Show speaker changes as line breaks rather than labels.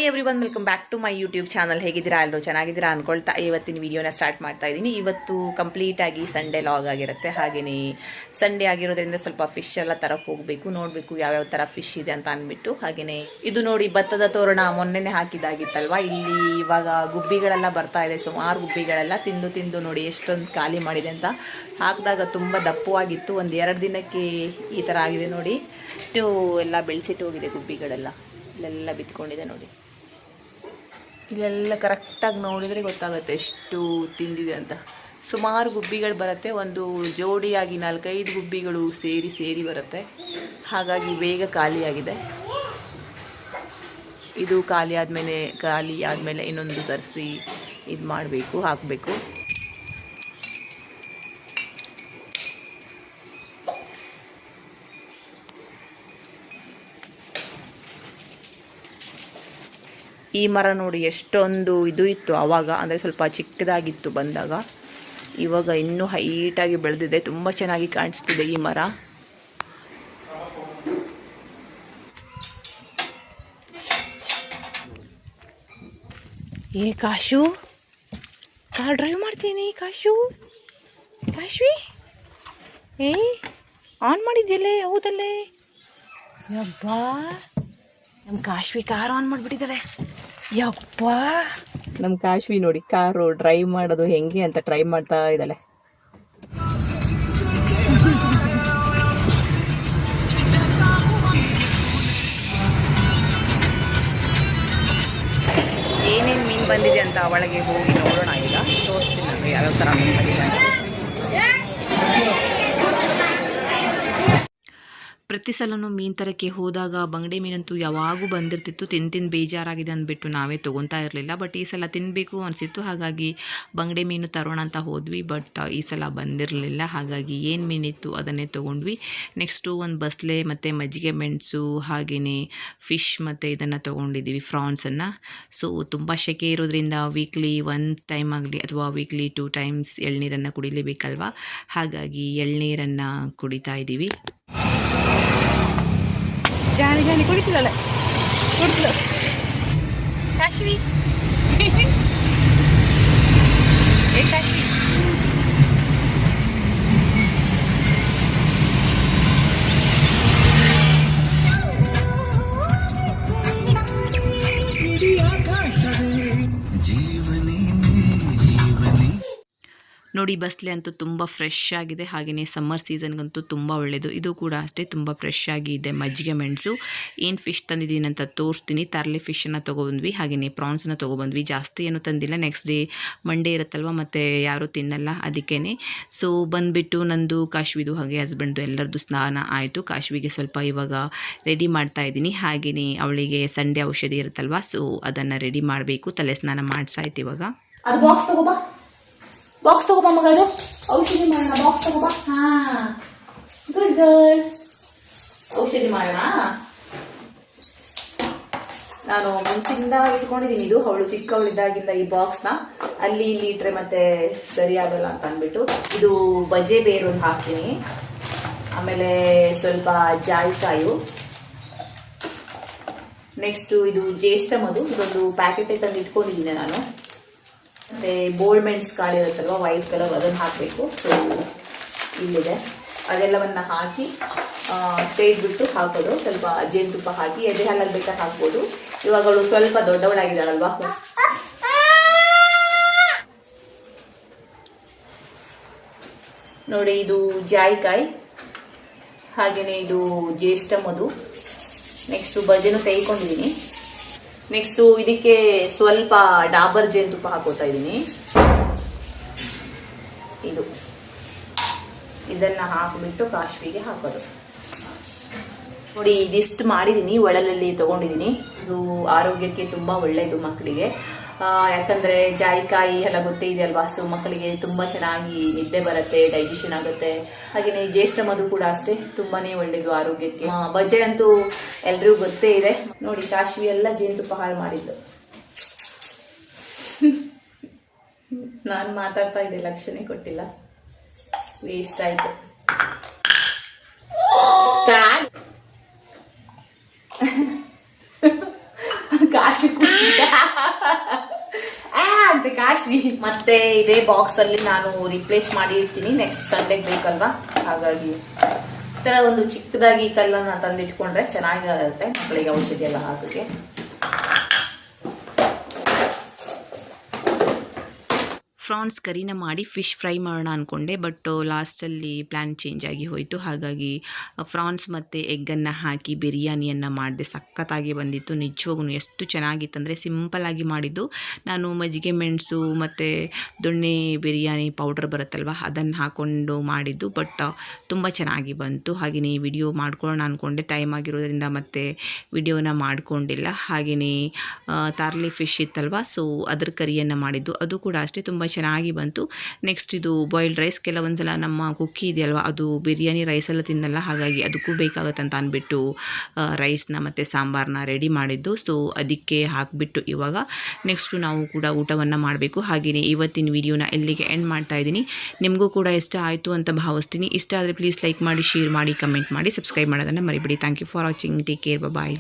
Everyone, welcome back to my YouTube channel. ಹೇಗಿದ್ದೀರಾ? ಎಲ್ಲರೂ ಚೆನ್ನಾಗಿದ್ದೀರಾ ಅನ್ಕೊಳ್ತಾ ಇವತ್ತಿನ ವಿಡಿಯೋನ ಸ್ಟಾರ್ಟ್ ಮಾಡ್ತಾ ಇದ್ದೀನಿ. ಇವತ್ತು ಕಂಪ್ಲೀಟಾಗಿ ಸಂಡೇ ಲಾಗ್ ಆಗಿರುತ್ತೆ. ಹಾಗೆಯೇ ಸಂಡೇ ಆಗಿರೋದ್ರಿಂದ ಸ್ವಲ್ಪ ಫಿಶ್ ಎಲ್ಲ ತರಕ್ಕೆ ಹೋಗಬೇಕು, ನೋಡಬೇಕು ಯಾವ್ಯಾವ ಥರ ಫಿಶ್ ಇದೆ ಅಂತ ಅಂದ್ಬಿಟ್ಟು. ಹಾಗೆಯೇ ಇದು ನೋಡಿ, ಭತ್ತದ ತೋರಣ ಮೊನ್ನೆನೇ ಹಾಕಿದಾಗಿತ್ತಲ್ವ. ಇಲ್ಲಿ ಇವಾಗ ಗುಬ್ಬಿಗಳೆಲ್ಲ ಬರ್ತಾ ಇದೆ. ಸುಮಾರು ಗುಬ್ಬಿಗಳೆಲ್ಲ ತಿಂದು ನೋಡಿ ಎಷ್ಟೊಂದು ಖಾಲಿ ಮಾಡಿದೆ ಅಂತ. ಹಾಕಿದಾಗ ತುಂಬ ದಪ್ಪವಾಗಿತ್ತು. ಒಂದು 2 ದಿನಕ್ಕೆ ಈ ಥರ ಆಗಿದೆ ನೋಡಿ. ಇಷ್ಟು ಎಲ್ಲ ಬೆಳೆಸಿಟ್ಟು ಹೋಗಿದೆ ಗುಬ್ಬಿಗಳೆಲ್ಲ. ಇಲ್ಲೆಲ್ಲ ಬಿತ್ಕೊಂಡಿದೆ ನೋಡಿ. ಇಲ್ಲೆಲ್ಲ ಕರೆಕ್ಟಾಗಿ ನೋಡಿದರೆ ಗೊತ್ತಾಗುತ್ತೆ ಎಷ್ಟು ತಿಂದಿದೆ ಅಂತ. ಸುಮಾರು ಗುಬ್ಬಿಗಳು ಬರುತ್ತೆ. ಒಂದು ಜೋಡಿಯಾಗಿ 4-5 ಗುಬ್ಬಿಗಳು ಸೇರಿ ಬರುತ್ತೆ. ಹಾಗಾಗಿ ಬೇಗ ಖಾಲಿಯಾಗಿದೆ. ಇದು ಖಾಲಿ ಆದಮೇಲೆ ಇನ್ನೊಂದು ತರಿಸಿ ಇದು ಮಾಡಬೇಕು, ಹಾಕಬೇಕು. ಈ ಮರ ನೋಡಿ ಎಷ್ಟೊಂದು ಇದು ಇತ್ತು ಆವಾಗ, ಅಂದರೆ ಸ್ವಲ್ಪ ಚಿಕ್ಕದಾಗಿತ್ತು ಬಂದಾಗ. ಇವಾಗ ಇನ್ನೂ ಹೈಟಾಗಿ ಬೆಳೆದಿದೆ, ತುಂಬ ಚೆನ್ನಾಗಿ ಕಾಣಿಸ್ತಿದೆ ಈ ಮರ. ಕಾಶು, ಕಾರ್ ಡ್ರೈವ್ ಮಾಡ್ತೀನಿ. ಕಾಶ್ವಿ ಆನ್ ಮಾಡಿದ್ಯಲ್ಲೇ? ಹೌದಲ್ಲೇ? ಯಬ್ಬಾ, ನಮ್ಮ ಕಾಶ್ವಿ ಕಾರ್ ಆನ್ ಮಾಡಿಬಿಟ್ಟಿದ್ದಾರೆ. ಯಪ್ಪ, ನಮ್ಮ ಕಾಶ್ವಿ ನೋಡಿ ಕಾರು ಡ್ರೈವ್ ಮಾಡೋದು ಹೆಂಗೆ ಅಂತ ಟ್ರೈ ಮಾಡ್ತಾ ಇದ್ದಾಳೆ. ಏನೇನು ಮೀನು ಬಂದಿದೆ ಅಂತ ಒಳಗೆ ಹೋಗಿ ನೋಡೋಣ. ಈಗ ತೋರಿಸ್ತೀನಿ ನಾನು ಯಾವ್ಯಾವ ಥರ ಮೀನು ಬಂದಿದೆ. ಪ್ರತಿ ಸಲನೂ ಮೀನು ತರಕ್ಕೆ ಹೋದಾಗ ಬಂಗಡೆ ಮೀನಂತೂ ಯಾವಾಗೂ ಬಂದಿರ್ತಿತ್ತು. ತಿಂದು ಬೇಜಾರಾಗಿದೆ ಅಂದ್ಬಿಟ್ಟು ನಾವೇ ತೊಗೊತಾ ಇರಲಿಲ್ಲ. ಬಟ್ ಈ ಸಲ ತಿನ್ನಬೇಕು ಅನಿಸಿತ್ತು, ಹಾಗಾಗಿ ಬಂಗಡೆ ಮೀನು ತರೋಣ ಅಂತ ಹೋದ್ವಿ. ಬಟ್ ಈ ಸಲ ಬಂದಿರಲಿಲ್ಲ, ಹಾಗಾಗಿ ಏನು ಮೀನಿತ್ತು ಅದನ್ನೇ ತೊಗೊಂಡ್ವಿ. ನೆಕ್ಸ್ಟು ಒಂದು ಬಸ್ಲೆ ಮತ್ತು ಮಜ್ಜಿಗೆ ಮೆಣಸು, ಹಾಗೆಯೇ ಫಿಶ್ ಮತ್ತು ಇದನ್ನು ತೊಗೊಂಡಿದ್ದೀವಿ, ಫ್ರಾನ್ಸನ್ನು. ಸೊ ತುಂಬ ಸೆಕೆ ಇರೋದ್ರಿಂದ ವೀಕ್ಲಿ 1 ಟೈಮ್ ಆಗಲಿ ಅಥವಾ ವೀಕ್ಲಿ 2 ಟೈಮ್ಸ್ ಎಳ್ನೀರನ್ನು ಕುಡಿಲೇಬೇಕಲ್ವ. ಹಾಗಾಗಿ ಎಳ್ನೀರನ್ನು ಕುಡಿತಾ ಇದ್ದೀವಿ. ಜಾನಿ ಕುಡಿತಿಲ್ಲ ಕಾಶ್ವಿ. ಕಾಶ್ವಿ ನೋಡಿ, ಬಸ್ಲೆ ಅಂತೂ ತುಂಬ ಫ್ರೆಶ್ ಆಗಿದೆ. ಹಾಗೆಯೇ ಸಮ್ಮರ್ ಸೀಸನ್ಗಂತೂ ತುಂಬ ಒಳ್ಳೆಯದು. ಇದು ಕೂಡ ಅಷ್ಟೇ ತುಂಬ ಫ್ರೆಶ್ ಆಗಿ ಇದೆ. ಮಜ್ಜಿಗೆ ಮೆಣಸು. ಏನು ಫಿಶ್ ತಂದಿದ್ದೀನಿ ಅಂತ ತೋರಿಸ್ತೀನಿ. ತರಲೆ ಫಿಶನ್ನು ತೊಗೊಬಂದ್ವಿ, ಹಾಗೆಯೇ ಪ್ರಾನ್ಸನ್ನು ತೊಗೊಬಂದ್ವಿ. ಜಾಸ್ತಿ ಏನೂ ತಂದಿಲ್ಲ, ನೆಕ್ಸ್ಟ್ ಡೇ ಮಂಡೇ ಇರುತ್ತಲ್ವ, ಮತ್ತು ಯಾರೂ ತಿನ್ನಲ್ಲ, ಅದಕ್ಕೇ. ಸೊ ಬಂದುಬಿಟ್ಟು ನಂದು ಕಾಶ್ವಿದು ಹಾಗೆ ಹಸ್ಬೆಂಡ್ದು ಎಲ್ಲರದ್ದು ಸ್ನಾನ ಆಯಿತು. ಕಾಶ್ವಿಗೆ ಸ್ವಲ್ಪ ಇವಾಗ ರೆಡಿ ಮಾಡ್ತಾ ಇದ್ದೀನಿ. ಹಾಗೆಯೇ ಅವಳಿಗೆ ಸಂಡೇ ಔಷಧಿ ಇರುತ್ತಲ್ವ, ಸೊ ಅದನ್ನು ರೆಡಿ ಮಾಡಬೇಕು. ತಲೆ ಸ್ನಾನ ಮಾಡಿಸಾಯ್ತು. ಇವಾಗ ಬಾಕ್ಸ್ ತಗೋಬಾ ಮಗ, ಅದು ಔಷಧಿ ಮಾಡೋಣ. ಬಾಕ್ಸ್ ತಗೋಬಾ. Good girl. ಔಷಧಿ ಮಾಡೋಣ. ನಾನು ಮುಂಚಿಂದ ಇಟ್ಕೊಂಡಿದ್ದೀನಿ. ಇದು ಅವಳು ಚಿಕ್ಕವಳಿದ್ದಾಗಿಂದ ಈ ಬಾಕ್ಸ್ನ ಅಲ್ಲಿ ಇಲ್ಲಿ ಇಟ್ರೆ ಮತ್ತೆ ಸರಿ ಆಗಲ್ಲ ಅಂತ ಅಂದ್ಬಿಟ್ಟು ಇದು ಬಜೆ ಬೇರು ಹಾಕ್ತೀನಿ. ಆಮೇಲೆ ಸ್ವಲ್ಪ ಜಾಯಿಕಾಯಿ. ನೆಕ್ಸ್ಟ್ ಇದು ಜ್ಯೇಷ್ಠ ಮಧು, ಇದೊಂದು ಪ್ಯಾಕೆಟ್ ತಂದು ಇಟ್ಕೊಂಡಿದ್ದೀನಿ ನಾನು. ಮತ್ತು ಬೋಲ್ಡ್ ಮೆಣಸು ಕಾಳು ಇರುತ್ತಲ್ವ, ವೈಟ್ ಕಲರ್, ಅದನ್ನು ಹಾಕಬೇಕು. ಸೊ ಇಲ್ಲಿದೆ, ಅದೆಲ್ಲವನ್ನು ಹಾಕಿ ತೆಗೆದ್ಬಿಟ್ಟು ಹಾಕೋದು. ಸ್ವಲ್ಪ ಜೇನುತುಪ್ಪ ಹಾಕಿ ಎದೆ ಹಾಲಲ್ಲಿ ಬೇಕಾದ್ರೆ ಹಾಕ್ಬೋದು. ಇವಾಗ ಅವಳು ಸ್ವಲ್ಪ ದೊಡ್ಡವಳಾಗಿದ್ದಾಳಲ್ವಾ. ನೋಡಿ, ಇದು ಜಾಯಿಕಾಯಿ, ಹಾಗೆಯೇ ಇದು ಜ್ಯೇಷ್ಠ ಮಧು. ನೆಕ್ಸ್ಟು ಬಜೆನೂ ತೆಗೆದುಕೊಂಡಿದ್ದೀನಿ. ನೆಕ್ಸ್ಟು ಇದಕ್ಕೆ ಸ್ವಲ್ಪ ಡಾಬರ್ ಜೇನುತುಪ್ಪ ಹಾಕೋತಾ ಇದ್ದೀನಿ. ಇದನ್ನು ಹಾಕಿಬಿಟ್ಟು ಕಾಶ್ವಿಗೆ ಹಾಕೋದು. ನೋಡಿ, ಇದಿಷ್ಟು ಮಾಡಿದ್ದೀನಿ. ಒಳಲಲ್ಲಿ ತೊಗೊಂಡಿದ್ದೀನಿ. ಇದು ಆರೋಗ್ಯಕ್ಕೆ ತುಂಬ ಒಳ್ಳೆಯದು ಮಕ್ಕಳಿಗೆ. ಯಾಕಂದರೆ ಜಾಯಿಕಾಯಿ ಎಲ್ಲ ಗೊತ್ತೇ ಇದೆ ಅಲ್ವಾ, ಸೊ ಮಕ್ಕಳಿಗೆ ತುಂಬ ಚೆನ್ನಾಗಿ ನಿದ್ದೆ ಬರುತ್ತೆ, ಡೈಜೆಷನ್ ಆಗುತ್ತೆ. ಹಾಗೆಯೇ ಜ್ಯೇಷ್ಠ ಮಧು ಕೂಡ ಅಷ್ಟೇ ತುಂಬಾ ಒಳ್ಳೆಯದು ಆರೋಗ್ಯಕ್ಕೆ. ಬಜೆ ಅಂತೂ ಎಲ್ರಿಗೂ ಗೊತ್ತೇ ಇದೆ ನೋಡಿ. ಕಾಶ್ವಿ ಎಲ್ಲ ಜೇನುತುಪ್ಪ ಹಾಳು ಮಾಡಿದ್ದು. ನಾನು ಮಾತಾಡ್ತಾ ಇದ್ದೆ, ಲಕ್ಷಣೆ ಕೊಟ್ಟಿಲ್ಲ, ವೇಸ್ಟ್ ಆಯ್ತು. ಕಾಶಿ ಅಂತೆ ಕಾಶ್ವಿ. ಮತ್ತೆ ಇದೇ ಬಾಕ್ಸ್ ಅಲ್ಲಿ ನಾನು ರಿಪ್ಲೇಸ್ ಮಾಡಿ ಇರ್ತೀನಿ, ನೆಕ್ಸ್ಟ್ ಸಂಡೆಗೆ ಬೇಕಲ್ವಾ. ಹಾಗಾಗಿ ಈ ತರ ಒಂದು ಚಿಕ್ಕದಾಗಿ ಕಲ್ಲನ್ನ ತಂದಿಟ್ಕೊಂಡ್ರೆ ಚೆನ್ನಾಗಿರುತ್ತೆ ಮಕ್ಕಳಿಗೆ ಔಷಧಿ ಎಲ್ಲ ಹಾಕೋಕೆ. ಫ್ರಾನ್ಸ್ ಕರಿನ ಮಾಡಿ ಫಿಶ್ ಫ್ರೈ ಮಾಡೋಣ ಅಂದ್ಕೊಂಡೆ, ಬಟ್ ಲಾಸ್ಟಲ್ಲಿ ಪ್ಲ್ಯಾನ್ ಚೇಂಜ್ ಆಗಿ ಹೋಯಿತು. ಹಾಗಾಗಿ ಫ್ರಾನ್ಸ್ ಮತ್ತು ಎಗ್ಗನ್ನು ಹಾಕಿ ಬಿರಿಯಾನಿಯನ್ನು ಮಾಡಿದೆ. ಸಖತ್ತಾಗಿ ಬಂದಿತ್ತು ನಿಜವಾಗೂ. ಎಷ್ಟು ಚೆನ್ನಾಗಿತ್ತಂದರೆ ಸಿಂಪಲ್ಲಾಗಿ ಮಾಡಿದ್ದು. ನಾನು ಮಜ್ಜಿಗೆ ಮೆಣಸು ಮತ್ತು ದೊಣ್ಣೆ ಬಿರಿಯಾನಿ ಪೌಡ್ರ್ ಬರುತ್ತಲ್ವ, ಅದನ್ನು ಹಾಕ್ಕೊಂಡು ಮಾಡಿದ್ದು, ಬಟ್ ತುಂಬ ಚೆನ್ನಾಗಿ ಬಂತು. ಹಾಗೆಯೇ ವಿಡಿಯೋ ಮಾಡ್ಕೊಳ್ಳೋಣ ಅಂದ್ಕೊಂಡೆ, ಟೈಮ್ ಆಗಿರೋದ್ರಿಂದ ಮತ್ತೆ ವಿಡಿಯೋನ ಮಾಡ್ಕೊಂಡಿಲ್ಲ. ಹಾಗೆಯೇ ತಾರ್ಲಿ ಫಿಶ್ ಇತ್ತಲ್ವ, ಸೊ ಅದ್ರ ಕರಿಯನ್ನು ಮಾಡಿದ್ದು, ಅದು ಕೂಡ ಅಷ್ಟೇ ತುಂಬ ಚೆನ್ನಾಗಿ ಬಂತು. ನೆಕ್ಸ್ಟ್ ಇದು ಬಾಯ್ಲ್ಡ್ ರೈಸ್. ಕೆಲವೊಂದು ಸಲ ನಮ್ಮ ಕುಕ್ಕಿ ಇದೆಯಲ್ವ, ಅದು ಬಿರಿಯಾನಿ ರೈಸೆಲ್ಲ ತಿನ್ನಲ್ಲ, ಹಾಗಾಗಿ ಅದಕ್ಕೂ ಬೇಕಾಗುತ್ತಂತ ಅಂದ್ಬಿಟ್ಟು ರೈಸ್ನ ಮತ್ತು ಸಾಂಬಾರನ್ನ ರೆಡಿ ಮಾಡಿದ್ದು. ಸೊ ಅದಕ್ಕೆ ಹಾಕಿಬಿಟ್ಟು ಇವಾಗ ನೆಕ್ಸ್ಟು ನಾವು ಕೂಡ ಊಟವನ್ನು ಮಾಡಬೇಕು. ಹಾಗೆಯೇ ಇವತ್ತಿನ ವಿಡಿಯೋನ ಇಲ್ಲಿಗೆ ಎಂಡ್ ಮಾಡ್ತಾ ಇದ್ದೀನಿ. ನಿಮಗೂ ಕೂಡ ಇಷ್ಟ ಆಯಿತು ಅಂತ ಭಾವಿಸ್ತೀನಿ. ಇಷ್ಟ ಆದರೆ ಪ್ಲೀಸ್ ಲೈಕ್ ಮಾಡಿ, ಶೇರ್ ಮಾಡಿ, ಕಮೆಂಟ್ ಮಾಡಿ, ಸಬ್ಸ್ಕ್ರೈಬ್ ಮಾಡೋದನ್ನು ಮರಿಬೇಡಿ. Thank you for watching. Take care, bye.